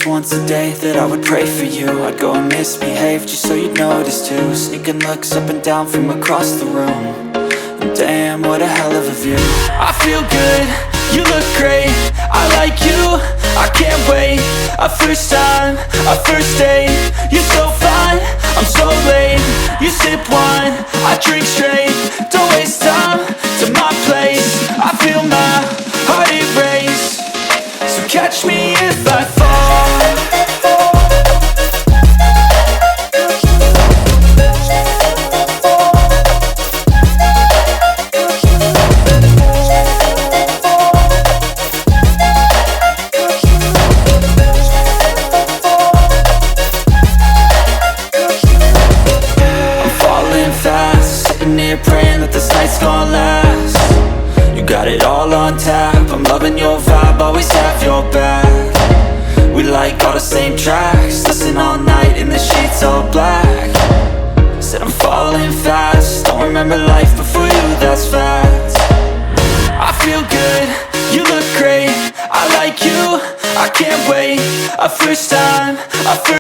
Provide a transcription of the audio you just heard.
once a day that I would pray for you. I'd go and misbehave just so you'd notice too. Sneaking looks up and down from across the room. And damn, what a hell of a view. I feel good, you look great, I like you, I can't wait. A first time, a first date, you're so fine, I'm so late. You sip wine, I drink straight. Don't waste time to my place. I feel my heart erase. So catch me if I fall. Praying that this night's gonna last. You got it all on tap, I'm loving your vibe, always have your back. We like all the same tracks, listen all night in the sheets all black. Said I'm falling fast, don't remember life before you, that's fact. I feel good, you look great, I like you, I can't wait. A first time, a first